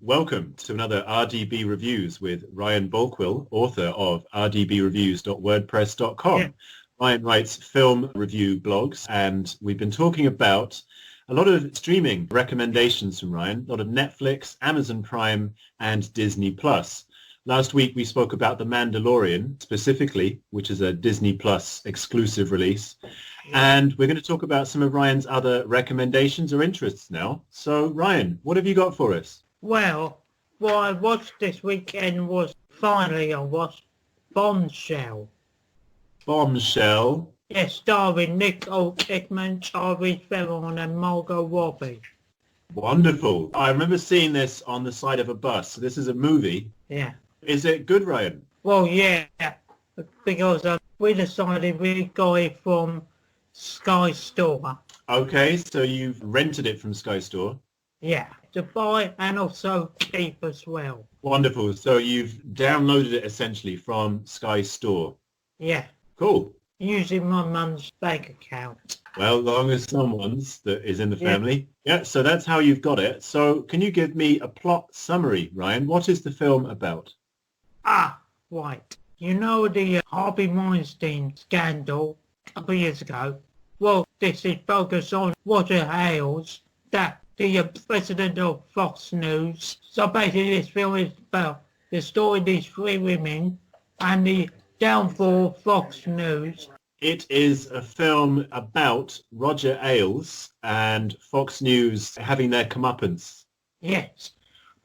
Welcome to another RDB Reviews with Ryan Bulkwill, author of rdbreviews.wordpress.com. Yeah. Ryan writes film review blogs, and we've been talking about a lot of streaming recommendations from Ryan, a lot of Netflix, Amazon Prime, and Disney Plus. Last week we spoke about The Mandalorian specifically, which is a Disney Plus exclusive release. And we're going to talk about some of Ryan's other recommendations or interests now. So Ryan, what have you got for us? Well, what I watched this weekend was finally I watched Bombshell. Bombshell? Yes, starring Nicole Kidman, Charlize Theron and Margot Robbie. Wonderful. I remember seeing this on the side of a bus. So this is a movie. Yeah. Is it good, Ryan? Well, yeah, because we decided we got it from Sky Store. Okay, so you've rented it from Sky Store. Yeah, to buy and also keep as well. Wonderful. So you've downloaded it essentially from Sky Store. Yeah. Cool. Using my mum's bank account. Well, long as someone's that is in the family. Yeah, so that's how you've got it. So can you give me a plot summary, Ryan? What is the film about? Right. You know the Harvey Weinstein scandal a couple of years ago? Well, this is focused on Roger Ailes, the president of Fox News. So basically this film is about the story of these three women and the downfall of Fox News. It is a film about Roger Ailes and Fox News having their comeuppance. Yes.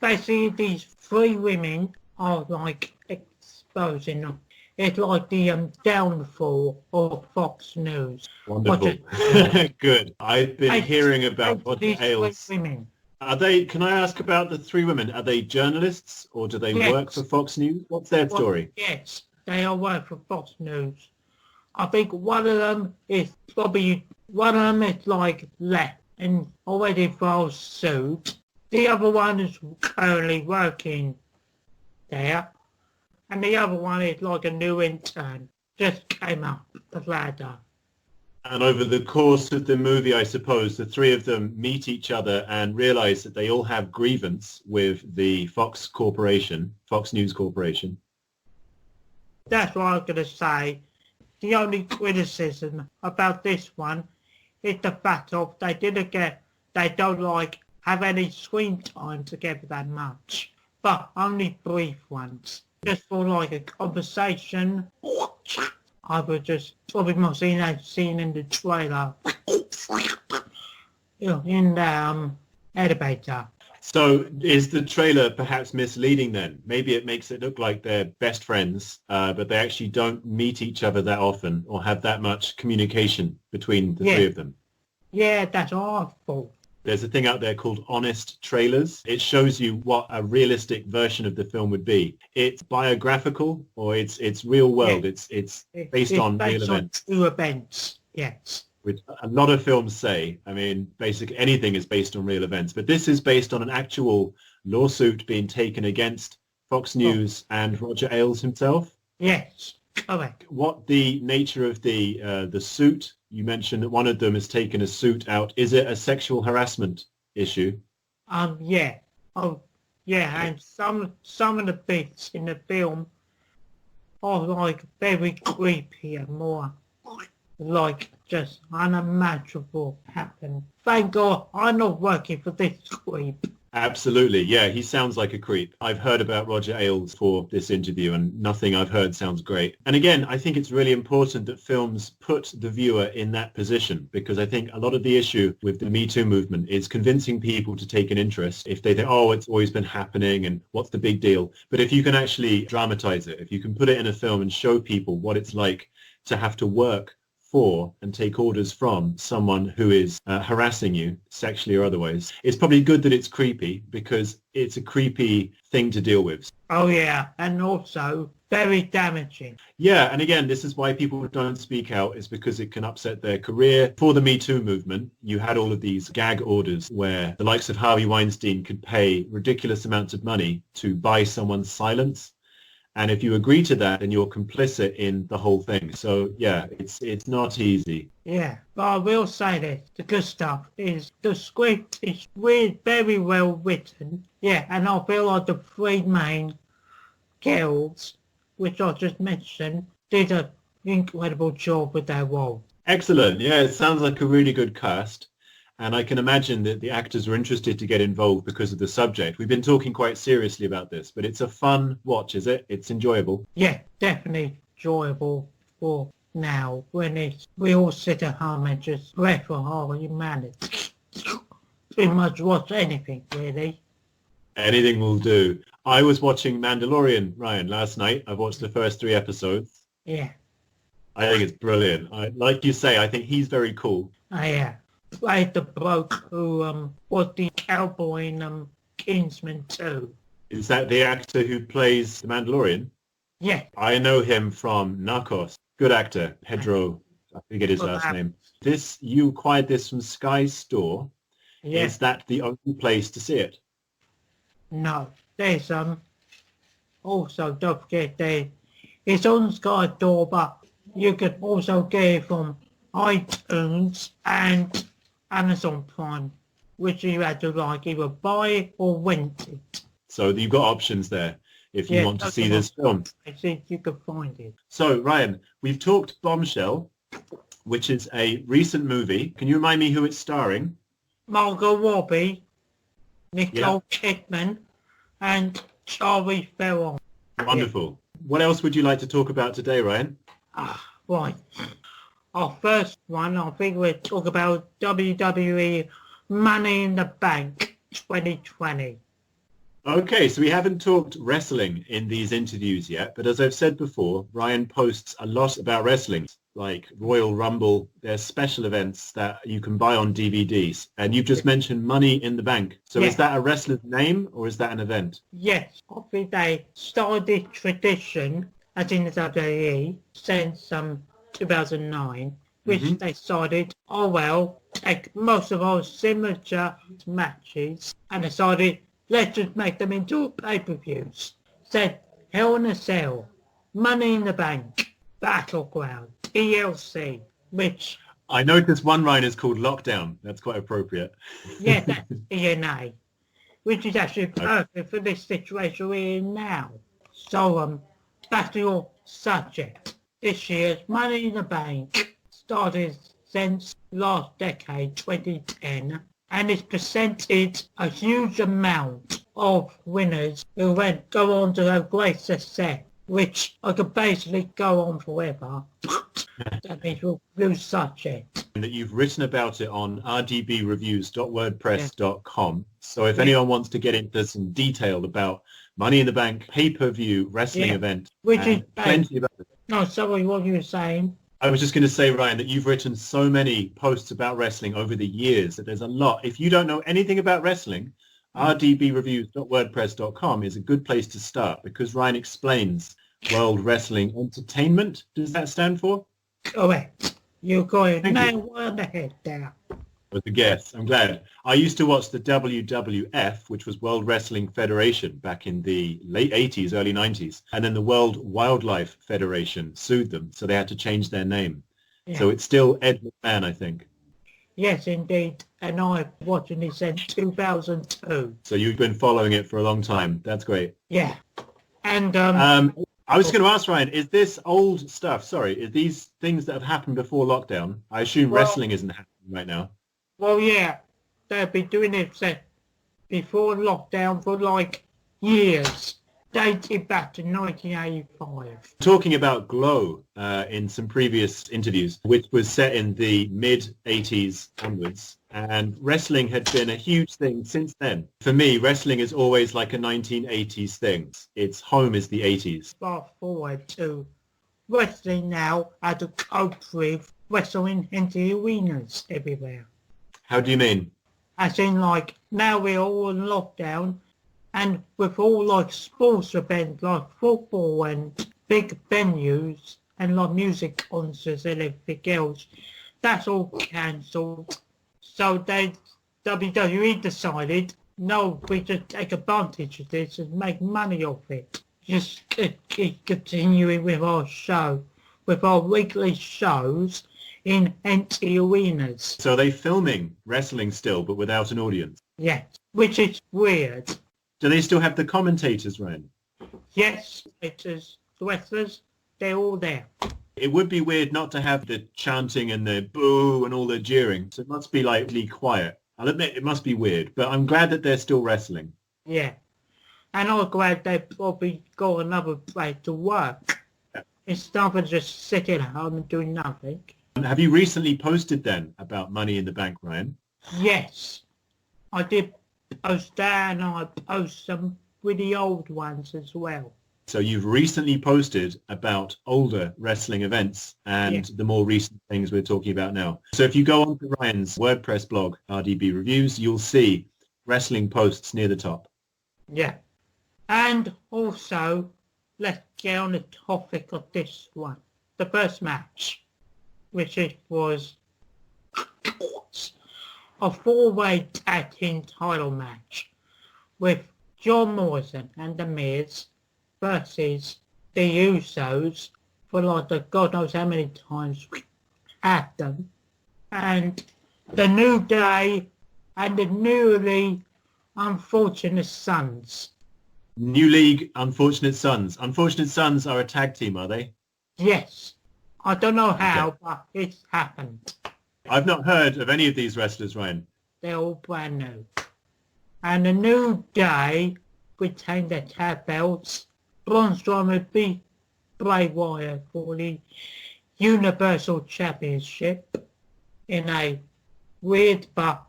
Basically these three women are like exposing them. It's like the downfall of Fox News. Wonderful. Good. I've been hearing about Roger Ailes. Women. Are they? Can I ask about the three women? Are they journalists or do they work for Fox News? What's their story? Yes, they all work for Fox News. I think one of them is like left and already filed suit. The other one is currently working there. And the other one is like a new intern. Just came up the ladder. And over the course of the movie, I suppose, the three of them meet each other and realize that they all have grievance with the Fox News Corporation. That's what I was going to say. The only criticism about this one is the fact of they don't have any screen time together that much. But only brief ones. Just for like a conversation. I would just probably not seen that scene in the trailer. In the elevator. So is the trailer perhaps misleading then? Maybe it makes it look like they're best friends, but they actually don't meet each other that often or have that much communication between the three of them. Yeah, that's awful. There's a thing out there called honest trailers. It shows you what a realistic version of the film would be. It's biographical or it's real world. Yeah. It's based on real events. True events, yes. Which a lot of films say. I mean, basically anything is based on real events. But this is based on an actual lawsuit being taken against Fox News and Roger Ailes himself. Yes, correct. What the nature of the suit? You mentioned that one of them has taken a suit out. Is it a sexual harassment issue? Yeah. Oh, yeah. And some of the bits in the film are like very creepy and more like just unimaginable happen. Thank God I'm not working for this creep. Absolutely. Yeah, he sounds like a creep. I've heard about Roger Ailes for this interview and nothing I've heard sounds great. And again, I think it's really important that films put the viewer in that position because I think a lot of the issue with the Me Too movement is convincing people to take an interest. If they think, oh, it's always been happening and what's the big deal? But if you can actually dramatize it, if you can put it in a film and show people what it's like to have to work for and take orders from someone who is harassing you sexually or otherwise. It's probably good that it's creepy because it's a creepy thing to deal with. Oh yeah, and also very damaging. Yeah, and again, this is why people don't speak out, is because it can upset their career. For the Me Too movement, you had all of these gag orders where the likes of Harvey Weinstein could pay ridiculous amounts of money to buy someone's silence. And if you agree to that, then you're complicit in the whole thing. So yeah, it's not easy. Yeah, but I will say this, the good stuff is the script is really very well written. Yeah, and I feel like the three main girls, which I just mentioned, did an incredible job with their role. Excellent. Yeah, it sounds like a really good cast. And I can imagine that the actors were interested to get involved because of the subject. We've been talking quite seriously about this, but it's a fun watch, is it? It's enjoyable. Yeah, definitely enjoyable for now when we all sit at home and just pray for our humanity. Pretty much watch anything, really. Anything will do. I was watching Mandalorian, Ryan, last night. I've watched the first 3 episodes. Yeah. I think it's brilliant. Like you say, I think he's very cool. Yeah. Played the bloke who was the cowboy in Kingsman 2. Is that the actor who plays the Mandalorian? Yeah. I know him from Narcos. Good actor, Pedro. I forget his last name. You acquired this from Sky Store. Yeah. Is that the only place to see it? No. There's also don't forget it's on Sky Store, but you can also get it from iTunes and Amazon Prime, which you had to either buy or rent it. So you've got options there if you want to see this film. I think you can find it. So Ryan, we've talked Bombshell, which is a recent movie. Can you remind me who it's starring? Margot Robbie, Nicole Kidman, and Charlie Theron. Wonderful. What else would you like to talk about today, Ryan? Right. Our first one, I think we'll talk about WWE Money in the Bank 2020. Okay, so we haven't talked wrestling in these interviews yet, but as I've said before, Ryan posts a lot about wrestling, like Royal Rumble. There's special events that you can buy on DVDs, and you've just mentioned Money in the Bank. So is that a wrestler's name, or is that an event? Yes, I think they started this tradition, as in the WWE, since 2009, which they decided, take most of our signature matches and decided, let's just make them into pay-per-views. Said Hell in a Cell, Money in the Bank, Battleground, TLC, which... I noticed one Ryan is called Lockdown. That's quite appropriate. Yeah, that's DNA, which is actually perfect for this situation we're in now. So, back to your subject. This year's Money in the Bank started since last decade, 2010, and it's presented a huge amount of winners who go on to have great success, which I could basically go on forever. That means we'll lose subject. And that you've written about it on rdbreviews.wordpress.com. So if anyone wants to get into some detail about Money in the Bank pay-per-view wrestling event, which is plenty about it. No, sorry, what you were saying? I was just going to say, Ryan, that you've written so many posts about wrestling over the years that there's a lot. If you don't know anything about wrestling, rdbreviews.wordpress.com is a good place to start because Ryan explains World Wrestling Entertainment. Does that stand for? Correct. You got it nailed on the head there. With a guess. I'm glad. I used to watch the WWF, which was World Wrestling Federation, back in the late 80s, early 90s. And then the World Wildlife Federation sued them, so they had to change their name. Yeah. So it's still Ed McMahon, I think. Yes, indeed. And I've watching it since 2002. So you've been following it for a long time. That's great. Yeah. And I was going to ask, Ryan, is this old stuff, sorry, are these things that have happened before lockdown? I assume wrestling isn't happening right now. Well, yeah, they've been doing it before lockdown for years, dating back to 1985. Talking about Glow in some previous interviews, which was set in the mid-80s onwards, and wrestling had been a huge thing since then. For me, wrestling is always like a 1980s thing. Its home is the 80s. Fast forward to wrestling now had to cope with wrestling into arenas everywhere. How do you mean? As in, now we're all in lockdown, and with all, sports events, like football and big venues, and, music concerts and everything else, that's all cancelled. So WWE decided, no, we just take advantage of this and make money off it. just keep continuing with our show, with our weekly shows in empty arenas. So are they filming wrestling still, but without an audience? Yes, which is weird. Do they still have the commentators, Ryan? Yes, it is. The wrestlers, they're all there. It would be weird not to have the chanting and the boo and all the jeering. So it must be like really quiet. I'll admit it must be weird, but I'm glad that they're still wrestling. Yeah. And I'm glad they probably got another place to work. Yeah. Instead of just sitting at home and doing nothing. And have you recently posted then about Money in the Bank, Ryan? Yes. I did post that, and I post some really old ones as well. So you've recently posted about older wrestling events and the more recent things we're talking about now. So if you go on to Ryan's WordPress blog, RDB Reviews, you'll see wrestling posts near the top. Yeah. And also, let's get on the topic of this one. The first match, which was a four-way tag team title match with John Morrison and The Miz versus the Usos for like the God knows how many times we had them, and the New Day and the newly Unfortunate Sons. New League, Unfortunate Sons. Unfortunate Sons are a tag team, are they? Yes. I don't know how, but it's happened. I've not heard of any of these wrestlers, Ryan. They're all brand new. And the New Day retained their tag belts. Braun Strowman beat Bray Wyatt for the Universal Championship in a weird but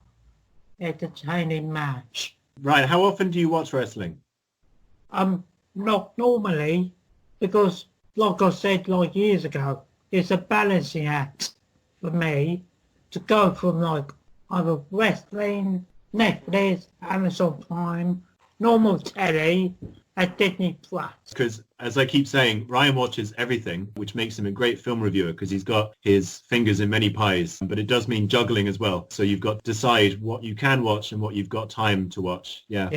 entertaining match. Ryan, how often do you watch wrestling? Not normally, because like I said like years ago, it's a balancing act for me to go from like either wrestling, Netflix, Amazon Prime, normal telly, and Disney Plus. Because as I keep saying, Ryan watches everything, which makes him a great film reviewer because he's got his fingers in many pies, but it does mean juggling as well. So you've got to decide what you can watch and what you've got time to watch. Yeah.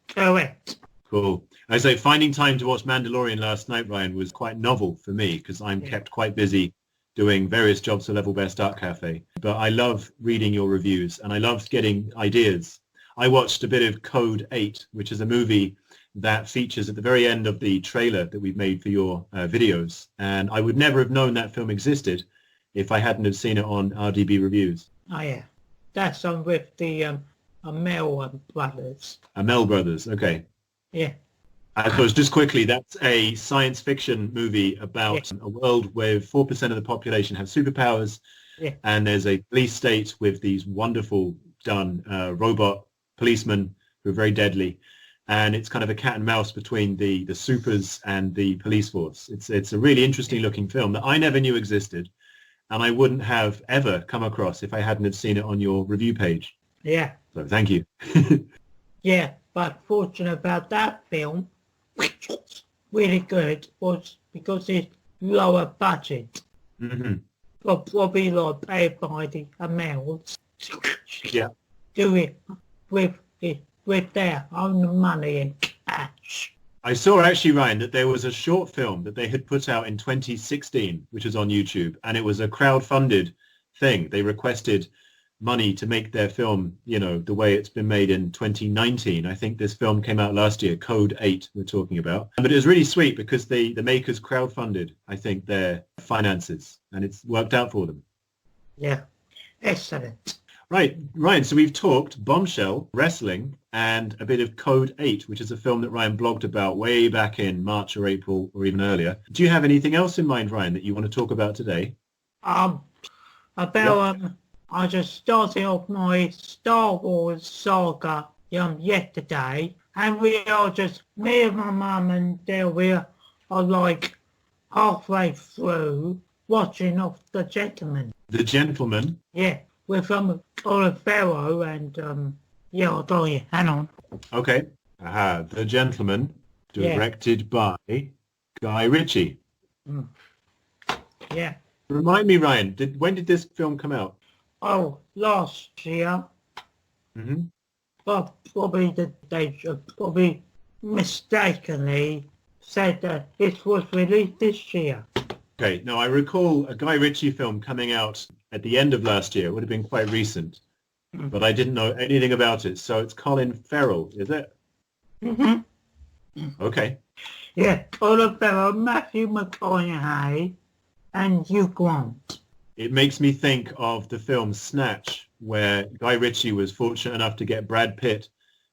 Correct. Cool. I say finding time to watch Mandalorian last night, Ryan, was quite novel for me because I'm kept quite busy doing various jobs for Level Best Art Cafe. But I love reading your reviews and I loved getting ideas. I watched a bit of Code 8, which is a movie that features at the very end of the trailer that we've made for your videos. And I would never have known that film existed if I hadn't have seen it on RDB Reviews. Oh yeah. That's on with the Amell brothers. Amell brothers, okay. Yeah. I suppose just quickly, that's a science fiction movie about a world where 4% of the population have superpowers, and there's a police state with these wonderful done robot policemen who are very deadly, and it's kind of a cat and mouse between the supers and the police force. It's a really interesting looking film that I never knew existed, and I wouldn't have ever come across if I hadn't have seen it on your review page. Yeah. So thank you. Yeah, but fortunate about that film, which was really good, was because it's lower budget. Mm-hmm. But probably like paid by the amounts. Yeah. Do it with their own money and cash. I saw actually, Ryan, that there was a short film that they had put out in 2016, which was on YouTube, and it was a crowd-funded thing. They requested money to make their film, you know, the way it's been made in 2019. I think this film came out last year, Code 8 we're talking about. But it was really sweet because the makers crowdfunded, I think, their finances, and it's worked out for them. Yeah, excellent. Right, Ryan, so we've talked Bombshell, wrestling, and a bit of Code 8, which is a film that Ryan blogged about way back in March or April or even earlier. Do you have anything else in mind, Ryan, that you want to talk about today? I just started off my Star Wars saga yesterday, and we are just, me and my mum and Dale, we are like halfway through watching of The Gentleman. The Gentleman? Yeah, with Olivero and I'll tell you, hang on. Okay. The Gentleman, directed by Guy Ritchie. Mm. Yeah. Remind me, Ryan, when did this film come out? Oh, last year. Mm-hmm. But probably they should probably mistakenly said that it was released this year. Okay, now I recall a Guy Ritchie film coming out at the end of last year. It would have been quite recent, but I didn't know anything about it. So it's Colin Farrell, is it? Mm-hmm. Okay. Yeah, Colin Farrell, Matthew McConaughey, and Hugh Grant. It makes me think of the film Snatch, where Guy Ritchie was fortunate enough to get Brad Pitt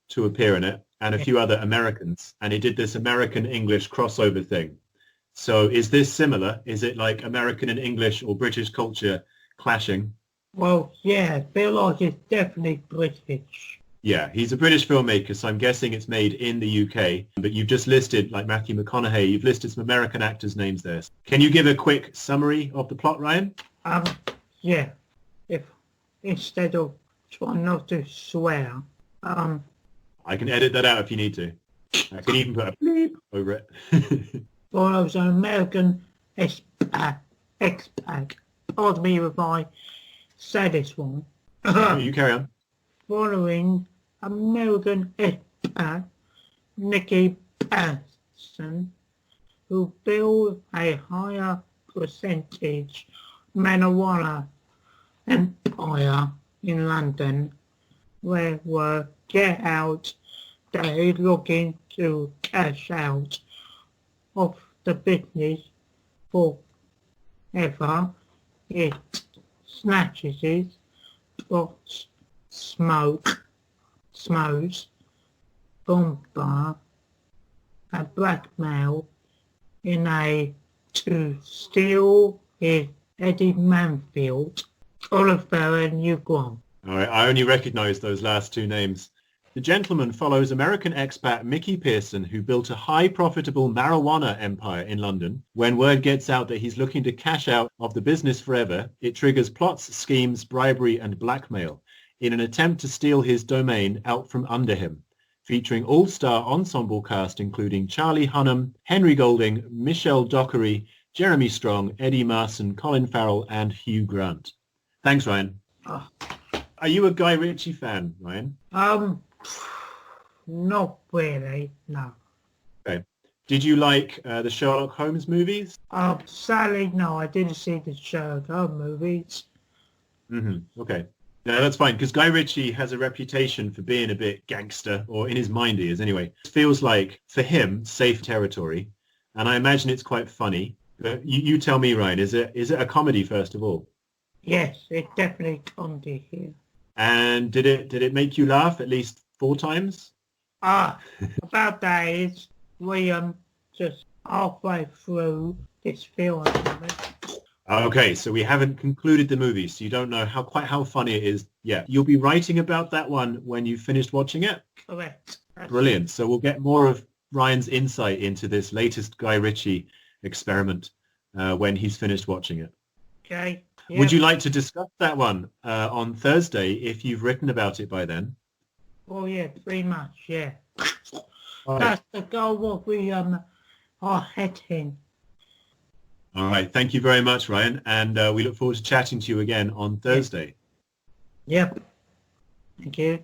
to appear in it and a few other Americans, and he did this American-English crossover thing. So is this similar? Is it like American and English or British culture clashing? Well, yeah, I feel like it's definitely British. Yeah, he's a British filmmaker, so I'm guessing it's made in the UK. But you've just listed, like Matthew McConaughey, you've listed some American actors' names there. Can you give a quick summary of the plot, Ryan? Yeah, if instead of trying not to swear, I can edit that out if you need to. I can even put a bleep over it. follows an American expat. Pardon me if I say this wrong. You carry on. Following American expat Nicky Patterson, who built a higher percentage marijuana empire in London, where were get out they looking to cash out of the business forever. It snatches, plots, smokes, bomber, and blackmail in a to steal his Eddie Manfield, Oliver and Hugh Grant. All right, I only recognise those last two names. The gentleman follows American expat Mickey Pearson, who built a high profitable marijuana empire in London. When word gets out that he's looking to cash out of the business forever, it triggers plots, schemes, bribery and blackmail in an attempt to steal his domain out from under him, featuring all-star ensemble cast including Charlie Hunnam, Henry Golding, Michelle Dockery, Jeremy Strong, Eddie Marsan, Colin Farrell and Hugh Grant. Thanks, Ryan. Oh. Are you a Guy Ritchie fan, Ryan? Not really, no. Okay. Did you like the Sherlock Holmes movies? Sadly, no, I didn't see the Sherlock Holmes movies. Okay. No, that's fine, because Guy Ritchie has a reputation for being a bit gangster, or in his mind he is anyway. It feels like, for him, safe territory, and I imagine it's quite funny. But you tell me, Ryan, is it a comedy, first of all? Yes, it's definitely comedy here. And did it make you laugh at least 4 times? About that is we just halfway through this film. Okay, so we haven't concluded the movie, so you don't know quite how funny it is yet. You'll be writing about that one when you've finished watching it? Correct. Brilliant. So we'll get more of Ryan's insight into this latest Guy Ritchie experiment when he's finished watching it. Okay. Yeah. Would you like to discuss that one on Thursday if you've written about it by then? Oh yeah, pretty much, yeah. All right. That's the goal what we are heading. All right. Thank you very much, Ryan. And we look forward to chatting to you again on Thursday. Yep. Thank you.